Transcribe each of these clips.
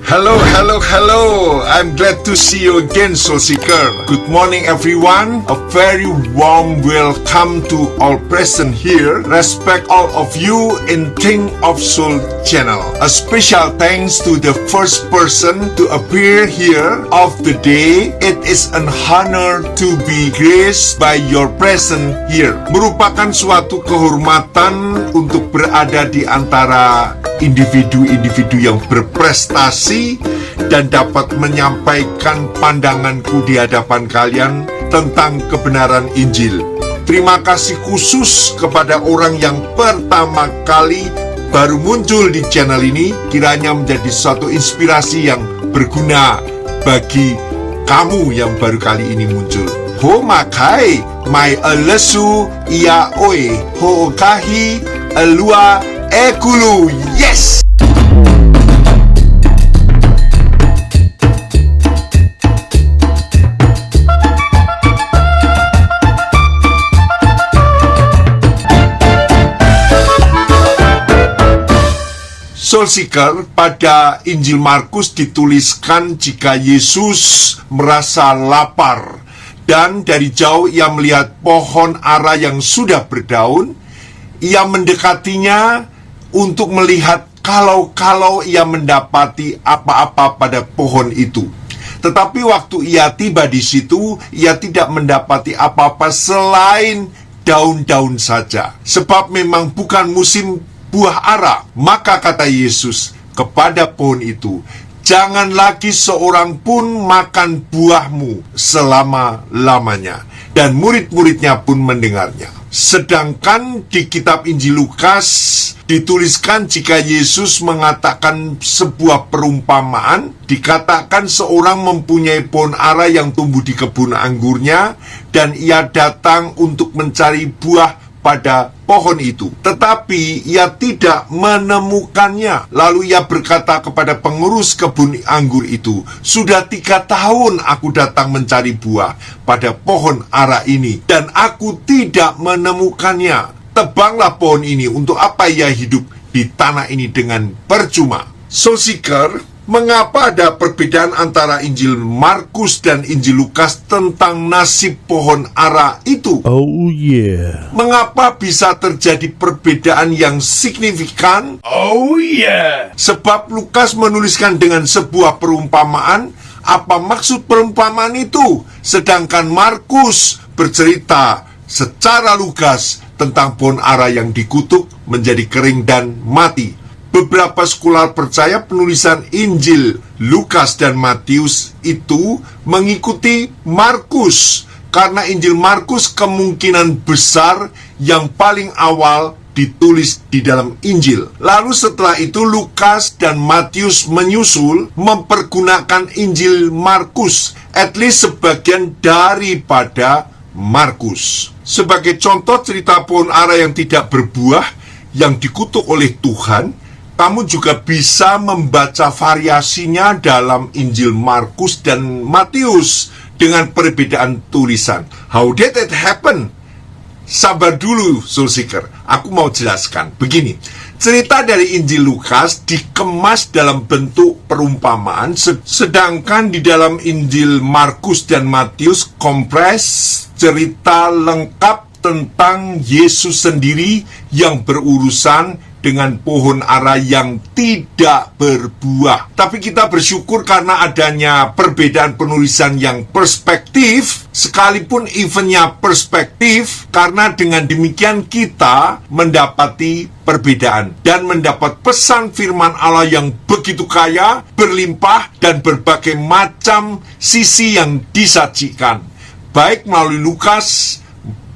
Hello, hello, hello. I'm glad to see you again, Soul Seeker. Good morning, everyone. A very warm welcome to all present here. Respect all of you in King of Soul channel. A special thanks to the first person to appear here of the day. It is an honor to be graced by your presence here. Merupakan suatu kehormatan untuk berada di antara individu-individu yang berprestasi dan dapat menyampaikan pandanganku di hadapan kalian tentang kebenaran Injil. Terima kasih khusus kepada orang yang pertama kali baru muncul di channel ini. Kiranya menjadi suatu inspirasi yang berguna bagi kamu yang baru kali ini muncul. Ho makai mai alesu ia oe ho kahi alua ekulu. Yes! Soul Seeker, pada Injil Markus dituliskan jika Yesus merasa lapar dan dari jauh ia melihat pohon ara yang sudah berdaun. Ia mendekatinya untuk melihat kalau ia mendapati apa-apa pada pohon itu. Tetapi waktu ia tiba di situ, ia tidak mendapati apa-apa selain daun-daun saja. Sebab memang bukan musim buah ara. Maka kata Yesus kepada pohon itu, jangan lagi seorang pun makan buahmu selama-lamanya. Dan murid-muridnya pun mendengarnya. Sedangkan di kitab Injil Lukas dituliskan jika Yesus mengatakan sebuah perumpamaan, dikatakan seorang mempunyai pohon ara yang tumbuh di kebun anggurnya, dan ia datang untuk mencari buah pada pohon itu, tetapi ia tidak menemukannya. Lalu ia berkata kepada pengurus kebun anggur itu, sudah 3 tahun aku datang mencari buah pada pohon ara ini, dan aku tidak menemukannya. Tebanglah pohon ini, untuk apa ia hidup di tanah ini dengan percuma. Soul Seeker, mengapa ada perbedaan antara Injil Markus dan Injil Lukas tentang nasib pohon ara itu? Oh yeah. Mengapa bisa terjadi perbedaan yang signifikan? Oh yeah. Sebab Lukas menuliskan dengan sebuah perumpamaan. Apa maksud perumpamaan itu? Sedangkan Markus bercerita secara lugas tentang pohon ara yang dikutuk menjadi kering dan mati. Beberapa skolar percaya penulisan Injil Lukas dan Matius itu mengikuti Markus, karena Injil Markus kemungkinan besar yang paling awal ditulis di dalam Injil. Lalu setelah itu Lukas dan Matius menyusul mempergunakan Injil Markus, at least sebagian daripada Markus. Sebagai contoh cerita pohon ara yang tidak berbuah yang dikutuk oleh Tuhan, kamu juga bisa membaca variasinya dalam Injil Markus dan Matius dengan perbedaan tulisan. How did it happen? Sabar dulu, Soul Seeker. Aku mau jelaskan. Begini, cerita dari Injil Lukas dikemas dalam bentuk perumpamaan, sedangkan di dalam Injil Markus dan Matius kompres cerita lengkap tentang Yesus sendiri yang berurusan dengan pohon ara yang tidak berbuah. Tapi kita bersyukur karena adanya perbedaan penulisan yang perspektif, sekalipun eventnya perspektif, karena dengan demikian kita mendapati perbedaan dan mendapat pesan firman Allah yang begitu kaya, berlimpah, dan berbagai macam sisi yang disajikan, baik melalui Lukas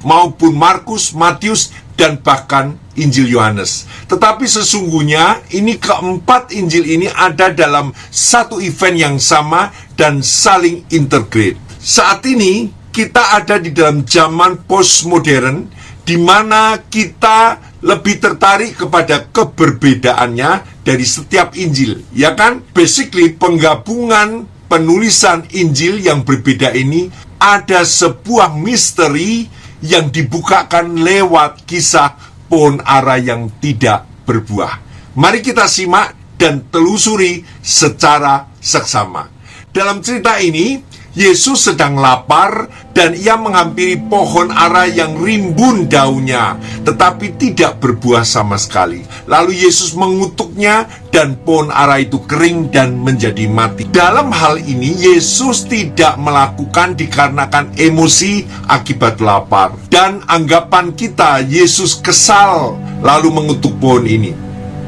maupun Markus, Matius, dan bahkan Injil Yohanes. Tetapi sesungguhnya ini keempat Injil ini ada dalam satu event yang sama dan saling integrate. Saat ini kita ada di dalam zaman postmodern, di mana kita lebih tertarik kepada keberbedaannya dari setiap Injil, ya kan? Basically penggabungan penulisan Injil yang berbeda ini ada sebuah misteri yang dibukakan lewat kisah pohon ara yang tidak berbuah. Mari kita simak dan telusuri secara seksama. Dalam cerita ini, Yesus sedang lapar dan ia menghampiri pohon ara yang rimbun daunnya, tetapi tidak berbuah sama sekali. Lalu Yesus mengutuknya dan pohon ara itu kering dan menjadi mati. Dalam hal ini, Yesus tidak melakukan dikarenakan emosi akibat lapar. Dan anggapan kita, Yesus kesal lalu mengutuk pohon ini.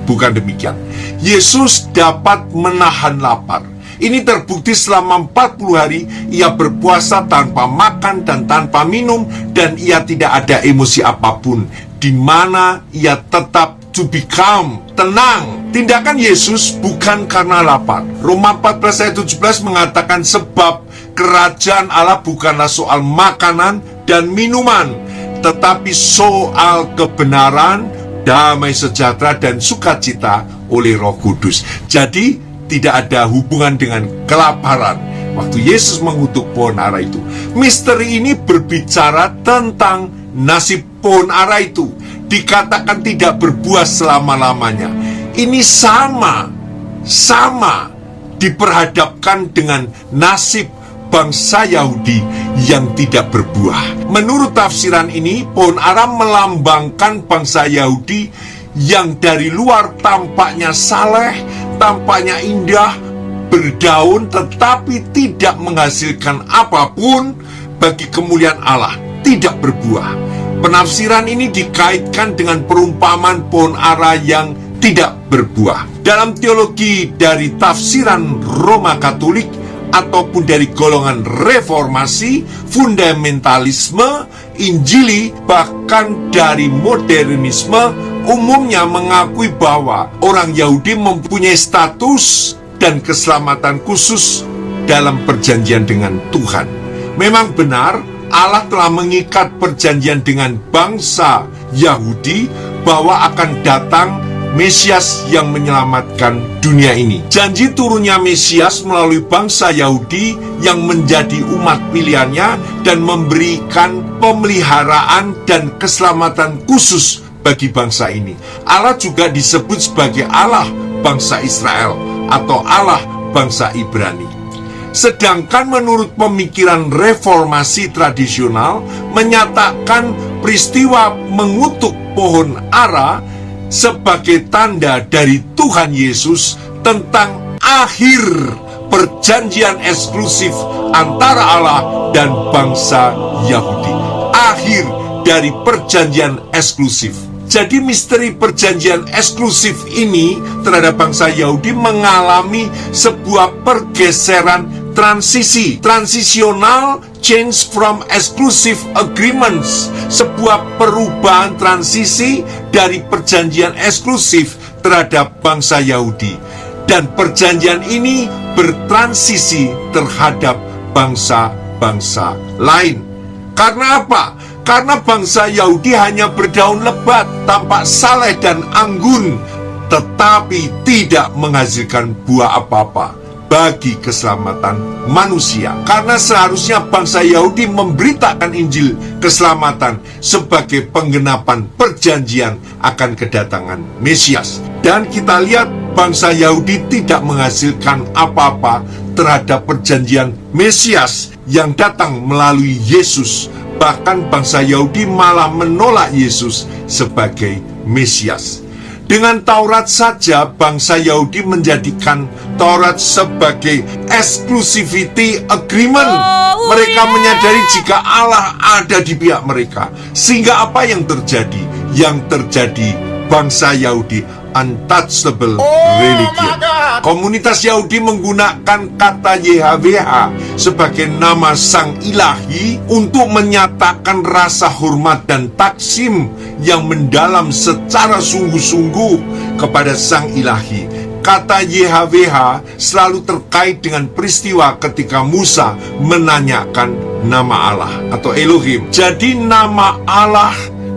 Bukan demikian. Yesus dapat menahan lapar. Ini terbukti selama 40 hari ia berpuasa tanpa makan dan tanpa minum, dan ia tidak ada emosi apapun, di mana ia tetap to be calm, tenang. Tindakan Yesus bukan karena lapar. Roma 14 ayat 17 mengatakan, sebab kerajaan Allah bukanlah soal makanan dan minuman, tetapi soal kebenaran, damai sejahtera dan sukacita oleh Roh Kudus. Jadi tidak ada hubungan dengan kelaparan waktu Yesus mengutuk pohon ara itu. Misteri ini berbicara tentang nasib pohon ara itu. Dikatakan tidak berbuah selama-lamanya. Ini sama diperhadapkan dengan nasib bangsa Yahudi yang tidak berbuah. Menurut tafsiran ini, pohon ara melambangkan bangsa Yahudi yang dari luar tampaknya saleh, tampaknya indah, berdaun, tetapi tidak menghasilkan apapun bagi kemuliaan Allah, tidak berbuah. Penafsiran ini dikaitkan dengan perumpamaan pohon ara yang tidak berbuah. Dalam teologi dari tafsiran Roma Katolik ataupun dari golongan reformasi, fundamentalisme, Injili, bahkan dari modernisme, umumnya mengakui bahwa orang Yahudi mempunyai status dan keselamatan khusus dalam perjanjian dengan Tuhan. Memang benar, Allah telah mengikat perjanjian dengan bangsa Yahudi bahwa akan datang Mesias yang menyelamatkan dunia ini. Janji turunnya Mesias melalui bangsa Yahudi yang menjadi umat pilihannya dan memberikan pemeliharaan dan keselamatan khusus bagi bangsa ini. Allah juga disebut sebagai Allah bangsa Israel atau Allah bangsa Ibrani. Sedangkan menurut pemikiran reformasi tradisional menyatakan peristiwa mengutuk pohon ara sebagai tanda dari Tuhan Yesus tentang akhir perjanjian eksklusif antara Allah dan bangsa Yahudi. Akhir dari perjanjian eksklusif. Jadi misteri perjanjian eksklusif ini terhadap bangsa Yahudi mengalami sebuah pergeseran transisi, transisional change from exclusive agreements, sebuah perubahan transisi dari perjanjian eksklusif terhadap bangsa Yahudi, dan perjanjian ini bertransisi terhadap bangsa-bangsa lain. Karena apa? Karena bangsa Yahudi hanya berdaun lebat, tampak saleh dan anggun, tetapi tidak menghasilkan buah apa-apa bagi keselamatan manusia. Karena seharusnya bangsa Yahudi memberitakan Injil keselamatan sebagai penggenapan perjanjian akan kedatangan Mesias. Dan kita lihat bangsa Yahudi tidak menghasilkan apa-apa terhadap perjanjian Mesias yang datang melalui Yesus. Bahkan bangsa Yahudi malah menolak Yesus sebagai Mesias. Dengan Taurat saja, bangsa Yahudi menjadikan Taurat sebagai exclusivity agreement. Mereka menyadari jika Allah ada di pihak mereka. Sehingga apa yang terjadi? Yang terjadi bangsa Yahudi untouchable religion. Komunitas Yahudi menggunakan kata YHWH sebagai nama sang ilahi untuk menyatakan rasa hormat dan taksim yang mendalam secara sungguh-sungguh kepada sang ilahi. Kata YHWH selalu terkait dengan peristiwa ketika Musa menanyakan nama Allah atau Elohim. Jadi nama Allah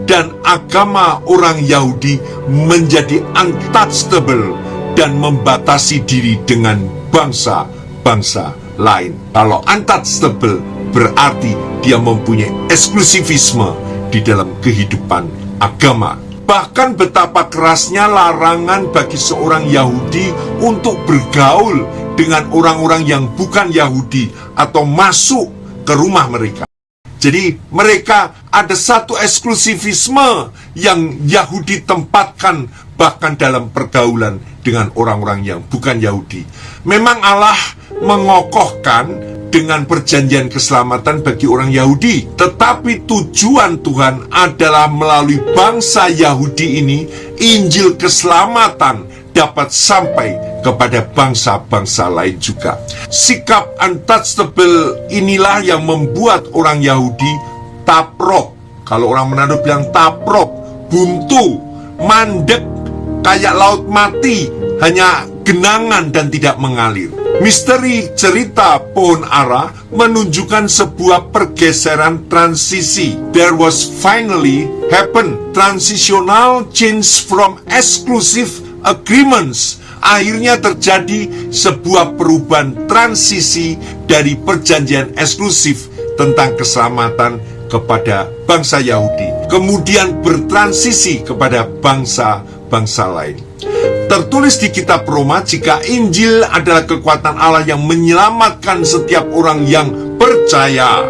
dan agama orang Yahudi menjadi untouchable dan membatasi diri dengan bangsa-bangsa lain. Kalau untouchable berarti dia mempunyai eksklusivisme di dalam kehidupan agama Bahkan betapa kerasnya larangan bagi seorang Yahudi untuk bergaul dengan orang-orang yang bukan Yahudi atau masuk ke rumah mereka. Jadi mereka ada satu eksklusivisme yang Yahudi tempatkan bahkan dalam pergaulan dengan orang-orang yang bukan Yahudi. Memang Allah mengokohkan dengan perjanjian keselamatan bagi orang Yahudi, tetapi tujuan Tuhan adalah melalui bangsa Yahudi ini, Injil keselamatan dapat sampai kepada bangsa-bangsa lain juga. Sikap untouchable inilah yang membuat orang Yahudi taprok. Kalau orang Manado bilang taprok, buntu, mandek, kayak laut mati, hanya genangan dan tidak mengalir. Misteri cerita pohon ara menunjukkan sebuah pergeseran transisi. There was finally happen transitional change from exclusive agreements. Akhirnya terjadi sebuah perubahan transisi dari perjanjian eksklusif tentang keselamatan kepada bangsa Yahudi, kemudian bertransisi kepada bangsa-bangsa lain. Tertulis di kitab Roma, jika Injil adalah kekuatan Allah yang menyelamatkan setiap orang yang percaya,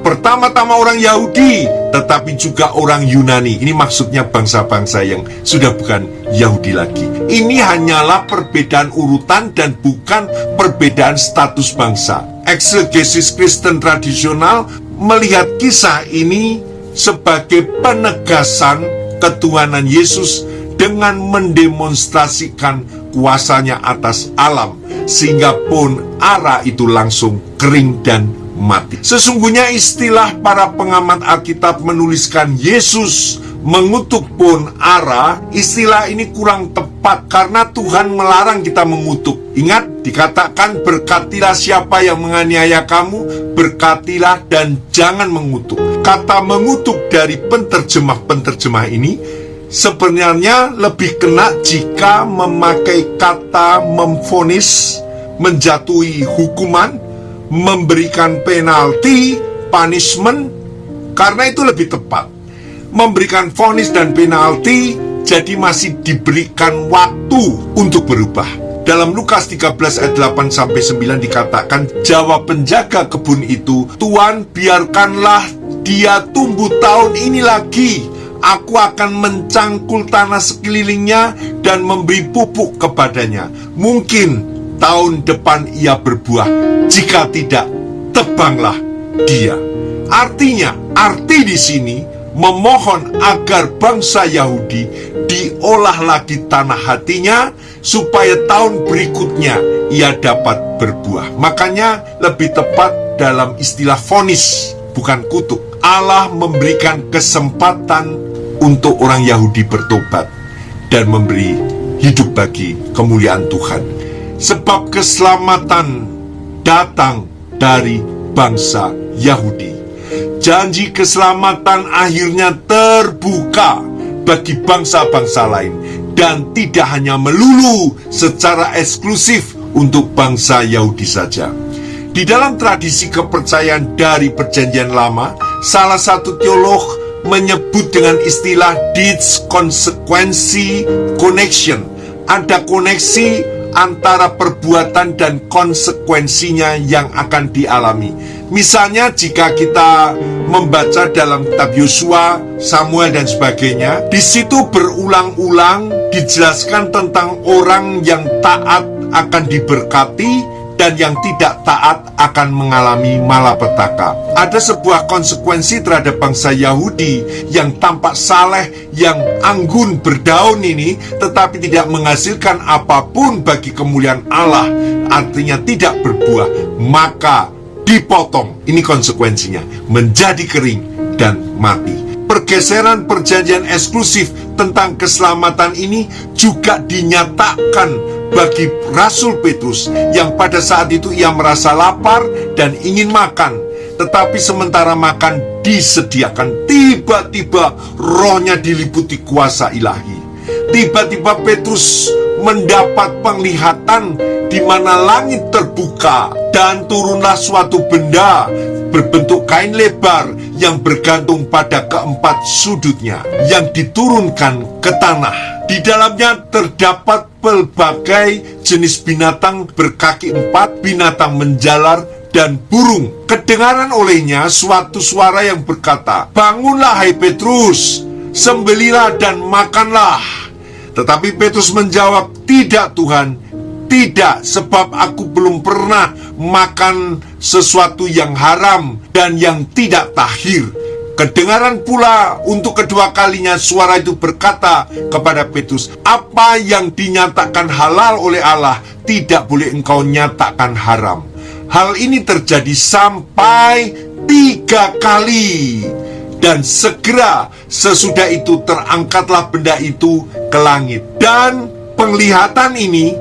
pertama-tama orang Yahudi, tetapi juga orang Yunani. Ini maksudnya bangsa-bangsa yang sudah bukan Yahudi lagi. Ini hanyalah perbedaan urutan dan bukan perbedaan status bangsa. Eksegesis Kristen tradisional melihat kisah ini sebagai penegasan ketuhanan Yesus dengan mendemonstrasikan kuasanya atas alam, sehingga pohon ara itu langsung kering dan mati. Sesungguhnya istilah para pengamat Alkitab menuliskan Yesus mengutuk pohon ara, istilah ini kurang tepat karena Tuhan melarang kita mengutuk. Ingat, dikatakan berkatilah siapa yang menganiaya kamu, berkatilah dan jangan mengutuk. Kata mengutuk dari penterjemah-penterjemah ini sebenarnya lebih kena jika memakai kata memvonis, menjatuhi hukuman, memberikan penalti, punishment, karena itu lebih tepat. Memberikan vonis dan penalti, jadi masih diberikan waktu untuk berubah. Dalam Lukas 13 ayat 8-9 dikatakan, jawab penjaga kebun itu, Tuhan, biarkanlah dia tumbuh tahun ini lagi. Aku akan mencangkul tanah sekelilingnya dan memberi pupuk kepadanya. Mungkin tahun depan ia berbuah. Jika tidak, tebanglah dia. Artinya, arti di sini memohon agar bangsa Yahudi diolah lagi tanah hatinya supaya tahun berikutnya ia dapat berbuah. Makanya lebih tepat dalam istilah vonis, bukan kutuk. Allah memberikan kesempatan untuk orang Yahudi bertobat dan memberi hidup bagi kemuliaan Tuhan. Sebab keselamatan datang dari bangsa Yahudi. Janji keselamatan akhirnya terbuka bagi bangsa-bangsa lain dan tidak hanya melulu secara eksklusif untuk bangsa Yahudi saja. Di dalam tradisi kepercayaan dari Perjanjian Lama, salah satu teolog menyebut dengan istilah deeds consequence connection. Ada koneksi antara perbuatan dan konsekuensinya yang akan dialami. Misalnya jika kita membaca dalam kitab Yosua, Samuel dan sebagainya, di situ berulang-ulang dijelaskan tentang orang yang taat akan diberkati dan yang tidak taat akan mengalami malapetaka. Ada sebuah konsekuensi terhadap bangsa Yahudi yang tampak saleh, yang anggun berdaun ini, tetapi tidak menghasilkan apapun bagi kemuliaan Allah, artinya tidak berbuah, maka dipotong. Ini konsekuensinya, menjadi kering dan mati. Pergeseran perjanjian eksklusif tentang keselamatan ini juga dinyatakan bagi Rasul Petrus yang pada saat itu ia merasa lapar dan ingin makan, tetapi sementara makan disediakan, tiba-tiba rohnya diliputi kuasa ilahi. Tiba-tiba Petrus mendapat penglihatan di mana langit terbuka dan turunlah suatu benda berbentuk kain lebar yang bergantung pada keempat sudutnya, yang diturunkan ke tanah. Di dalamnya terdapat pelbagai jenis binatang berkaki empat, binatang menjalar, dan burung. Kedengaran olehnya suatu suara yang berkata, "Bangunlah hai Petrus, sembelilah dan makanlah." Tetapi Petrus menjawab, "Tidak Tuhan, tidak, sebab aku belum pernah makan sesuatu yang haram dan yang tidak tahir." Kedengaran pula untuk kedua kalinya suara itu berkata kepada Petrus, "Apa yang dinyatakan halal oleh Allah, tidak boleh engkau nyatakan haram." Hal ini terjadi sampai 3 kali. Dan segera sesudah itu terangkatlah benda itu ke langit. Dan penglihatan ini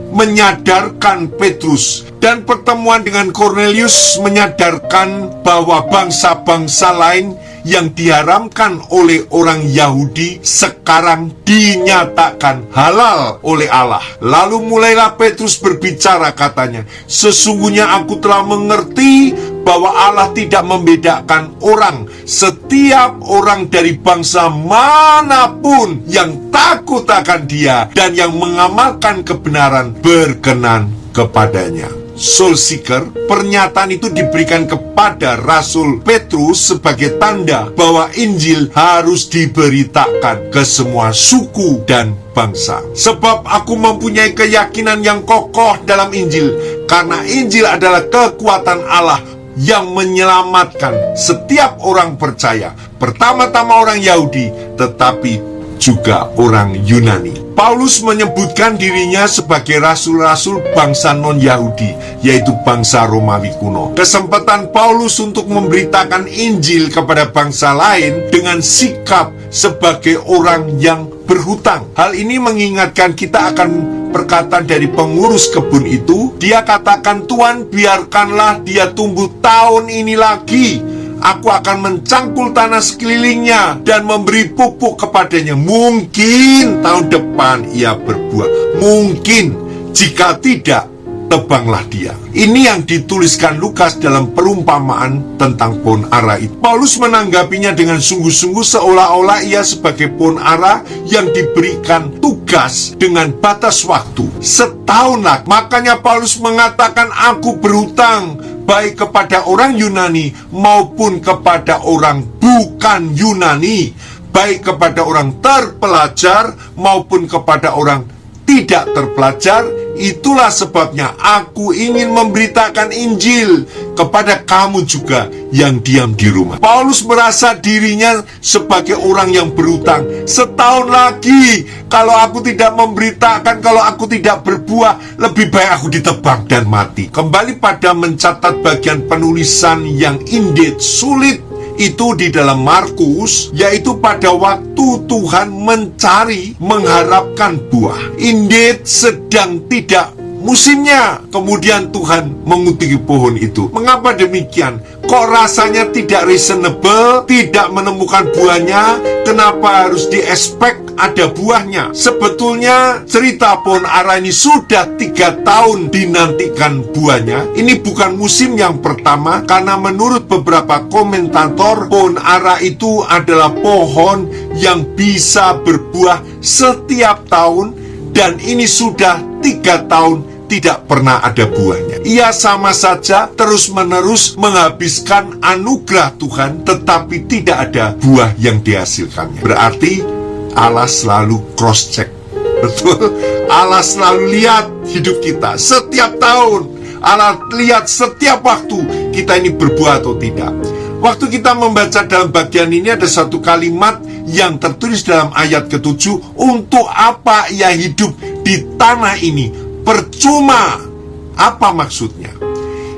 menyadarkan Petrus, dan pertemuan dengan Kornelius menyadarkan bahwa bangsa-bangsa lain yang diharamkan oleh orang Yahudi sekarang dinyatakan halal oleh Allah. Lalu mulailah Petrus berbicara, katanya, "Sesungguhnya aku telah mengerti bahwa Allah tidak membedakan orang. Setiap orang dari bangsa manapun yang takut akan Dia dan yang mengamalkan kebenaran berkenan kepadanya." Soul Seeker, pernyataan itu diberikan kepada Rasul Petrus sebagai tanda bahwa Injil harus diberitakan ke semua suku dan bangsa. "Sebab aku mempunyai keyakinan yang kokoh dalam Injil, karena Injil adalah kekuatan Allah yang menyelamatkan setiap orang percaya, pertama-tama orang Yahudi, tetapi juga orang Yunani." Paulus menyebutkan dirinya sebagai rasul-rasul bangsa non-Yahudi, yaitu bangsa Romawi kuno. Kesempatan Paulus untuk memberitakan Injil kepada bangsa lain dengan sikap sebagai orang yang berhutang. Hal ini mengingatkan kita akan perkataan dari pengurus kebun itu. Dia katakan, "Tuhan, biarkanlah dia tumbuh tahun ini lagi. Aku akan mencangkul tanah sekelilingnya dan memberi pupuk kepadanya. Mungkin tahun depan ia berbuah. Mungkin, jika tidak, tebanglah dia." Ini yang dituliskan Lukas dalam perumpamaan tentang pohon ara itu. Paulus menanggapinya dengan sungguh-sungguh, seolah-olah ia sebagai pohon ara yang diberikan tugas dengan batas waktu setahun lagi. Makanya Paulus mengatakan, "Aku berhutang baik kepada orang Yunani maupun kepada orang bukan Yunani, baik kepada orang terpelajar maupun kepada orang tidak terpelajar. Itulah sebabnya aku ingin memberitakan Injil kepada kamu juga yang diam di rumah." Paulus merasa dirinya sebagai orang yang berhutang. Setahun lagi, kalau aku tidak memberitakan, kalau aku tidak berbuah, lebih baik aku ditebang dan mati. Kembali pada mencatat bagian penulisan yang indeed sulit itu di dalam Markus, yaitu pada waktu Tuhan mencari, mengharapkan buah. Indeed sedang tidak musimnya. Kemudian Tuhan mengutiki pohon itu. Mengapa demikian? Kok rasanya tidak reasonable, tidak menemukan buahnya? Kenapa harus diexpect ada buahnya? Sebetulnya cerita pohon ara ini sudah 3 tahun dinantikan buahnya. Ini bukan musim yang pertama, karena menurut beberapa komentator, pohon ara itu adalah pohon yang bisa berbuah setiap tahun, dan ini sudah 3 tahun tidak pernah ada buahnya. Ia sama saja terus-menerus menghabiskan anugerah Tuhan, tetapi tidak ada buah yang dihasilkannya. Berarti Allah selalu cross-check. Betul? Allah selalu lihat hidup kita setiap tahun. Allah lihat setiap waktu kita ini berbuah atau tidak. Waktu kita membaca dalam bagian ini, ada satu kalimat yang tertulis dalam ayat ke-7, "Untuk apa ia hidup di tanah ini? Percuma." Apa maksudnya?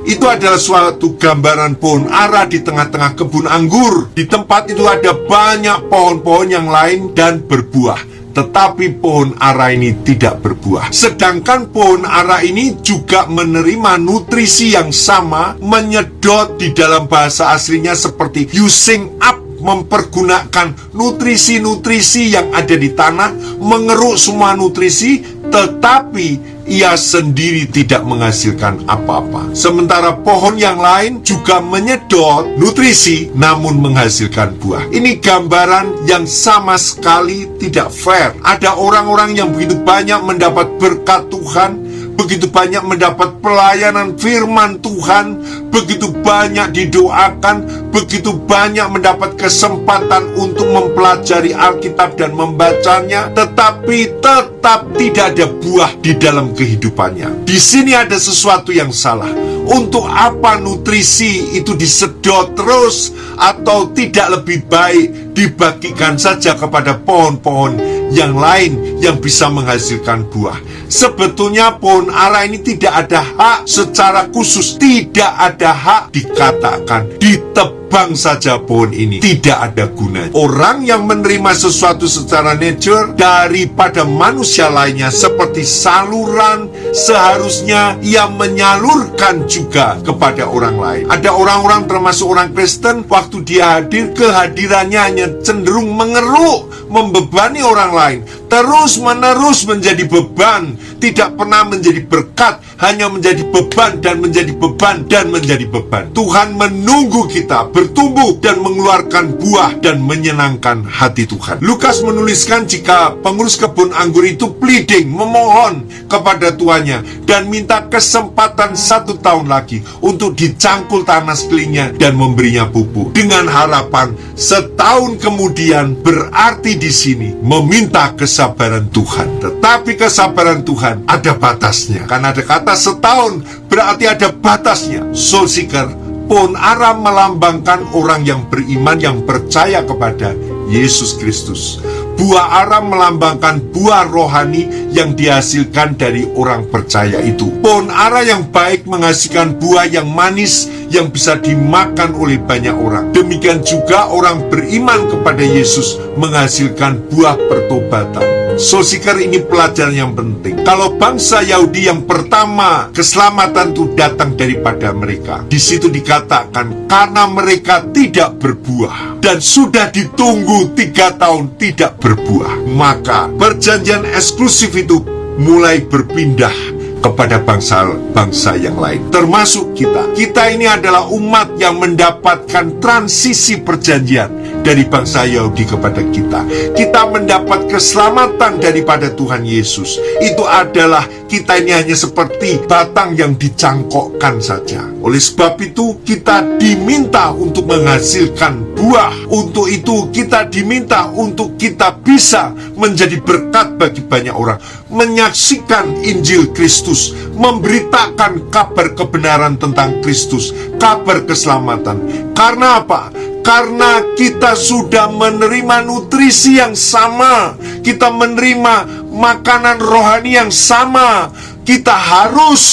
Itu adalah suatu gambaran pohon ara di tengah-tengah kebun anggur. Di tempat itu ada banyak pohon-pohon yang lain dan berbuah, tetapi pohon ara ini tidak berbuah. Sedangkan pohon ara ini juga menerima nutrisi yang sama, menyedot, di dalam bahasa aslinya seperti using up, mempergunakan nutrisi-nutrisi yang ada di tanah, mengeruk semua nutrisi, tetapi ia sendiri tidak menghasilkan apa-apa. Sementara pohon yang lain juga menyedot nutrisi namun menghasilkan buah. Ini gambaran yang sama sekali tidak fair. Ada orang-orang yang begitu banyak mendapat berkat Tuhan, begitu banyak mendapat pelayanan firman Tuhan, begitu banyak didoakan, begitu banyak mendapat kesempatan untuk mempelajari Alkitab dan membacanya, tetapi tetap tidak ada buah di dalam kehidupannya. Di sini ada sesuatu yang salah. Untuk apa nutrisi itu disedot terus, atau tidak lebih baik dibagikan saja kepada pohon-pohon yang lain yang bisa menghasilkan buah? Sebetulnya pohon ara ini tidak ada hak secara khusus, tidak ada hak dikatakan ditebang saja pohon ini, tidak ada gunanya. Orang yang menerima sesuatu secara nature daripada manusia lainnya seperti saluran, seharusnya ia menyalurkan juga kepada orang lain. Ada orang-orang termasuk orang Kristen, waktu dia hadir, kehadirannya hanya cenderung mengeruk, membebani orang lain, terus-menerus menjadi beban, tidak pernah menjadi berkat, hanya menjadi beban dan menjadi beban dan menjadi beban. Tuhan menunggu kita bertumbuh dan mengeluarkan buah dan menyenangkan hati Tuhan. Lukas menuliskan jika pengurus kebun anggur itu pleading, memohon kepada tuannya dan minta kesempatan 1 tahun lagi untuk dicangkul tanah sekelilingnya dan memberinya pupuk, dengan harapan setahun kemudian berarti di sini meminta kesabaran Tuhan. Tetapi kesabaran Tuhan ada batasnya. Karena ada kata setahun, berarti ada batasnya. Soul seeker, pohon ara melambangkan orang yang beriman, yang percaya kepada Yesus Kristus. Buah ara melambangkan buah rohani yang dihasilkan dari orang percaya itu. Pohon ara yang baik menghasilkan buah yang manis yang bisa dimakan oleh banyak orang. Demikian juga orang beriman kepada Yesus menghasilkan buah pertobatan. Soul seeker, ini pelajaran yang penting. Kalau bangsa Yahudi yang pertama keselamatan itu datang daripada mereka, di situ dikatakan karena mereka tidak berbuah dan sudah ditunggu 3 tahun tidak berbuah, maka perjanjian eksklusif itu mulai berpindah kepada bangsa-bangsa yang lain, termasuk kita. Kita ini adalah umat yang mendapatkan transisi perjanjian dari bangsa Yahudi kepada kita. Kita mendapat keselamatan daripada Tuhan Yesus. Itu adalah kita ini hanya seperti batang yang dicangkokkan saja. Oleh sebab itu kita diminta untuk menghasilkan buah. Untuk itu kita diminta untuk kita bisa menjadi berkat bagi banyak orang, menyaksikan Injil Kristus, memberitakan kabar kebenaran tentang Kristus, kabar keselamatan. Karena apa? Karena kita sudah menerima nutrisi yang sama, kita menerima makanan rohani yang sama. Kita harus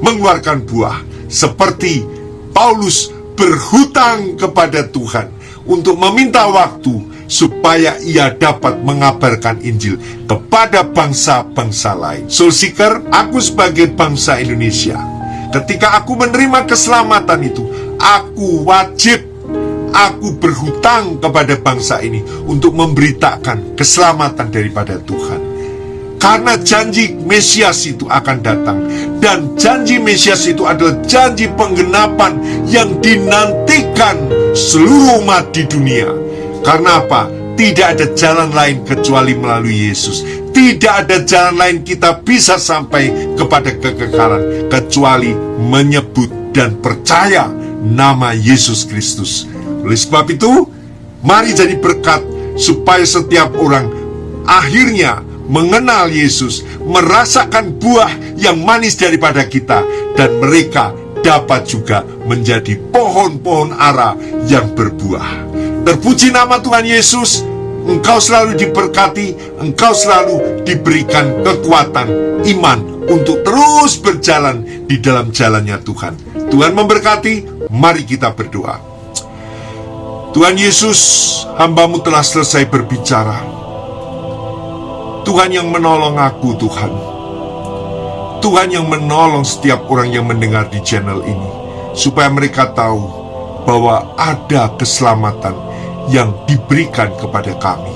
mengeluarkan buah, seperti Paulus berhutang kepada Tuhan untuk meminta waktu supaya ia dapat mengabarkan Injil kepada bangsa-bangsa lain. Soul seeker, aku sebagai bangsa Indonesia, ketika aku menerima keselamatan itu, aku berhutang kepada bangsa ini untuk memberitakan keselamatan daripada Tuhan. Karena janji Mesias itu akan datang, dan janji Mesias itu adalah janji penggenapan yang dinantikan seluruh umat di dunia. Karena apa? Tidak ada jalan lain kecuali melalui Yesus. Tidak ada jalan lain kita bisa sampai kepada kekekalan kecuali menyebut dan percaya nama Yesus Kristus. Oleh sebab itu, mari jadi berkat supaya setiap orang akhirnya mengenal Yesus, merasakan buah yang manis daripada kita, dan mereka dapat juga menjadi pohon-pohon ara yang berbuah. Terpuji nama Tuhan Yesus. Engkau selalu diberkati, engkau selalu diberikan kekuatan iman untuk terus berjalan di dalam jalannya Tuhan. Tuhan memberkati. Mari kita berdoa. Tuhan Yesus, hamba-Mu telah selesai berbicara. Tuhan yang menolong aku, Tuhan. Tuhan yang menolong setiap orang yang mendengar di channel ini, supaya mereka tahu bahwa ada keselamatan yang diberikan kepada kami.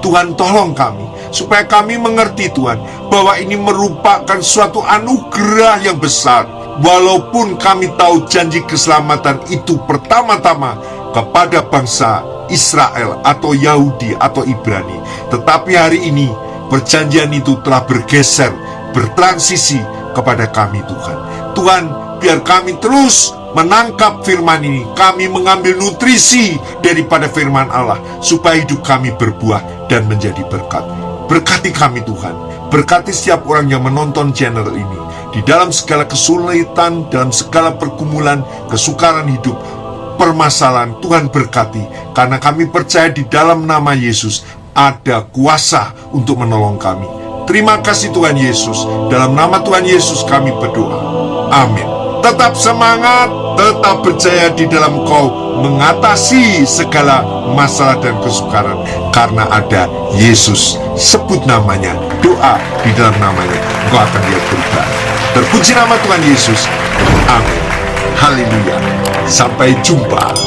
Tuhan, tolong kami supaya kami mengerti Tuhan, bahwa ini merupakan suatu anugerah yang besar. Walaupun kami tahu janji keselamatan itu pertama-tama kepada bangsa Israel atau Yahudi atau Ibrani, tetapi hari ini perjanjian itu telah bergeser, bertransisi kepada kami Tuhan. Tuhan, biar kami terus menangkap firman ini, kami mengambil nutrisi daripada firman Allah, supaya hidup kami berbuah dan menjadi berkat. Berkati kami Tuhan, berkati setiap orang yang menonton channel ini, di dalam segala kesulitan, dalam segala pergumulan, kesukaran hidup, permasalahan. Tuhan berkati, karena kami percaya di dalam nama Yesus ada kuasa untuk menolong kami. Terima kasih Tuhan Yesus, dalam nama Tuhan Yesus kami berdoa, amin. Tetap semangat, tetap percaya di dalam Kau mengatasi segala masalah dan kesukaran, karena ada Yesus. Sebut namanya, doa di dalam namanya, Engkau akan lihat berubah. Terpuji nama Tuhan Yesus, amin. Haleluya. Sampai jumpa.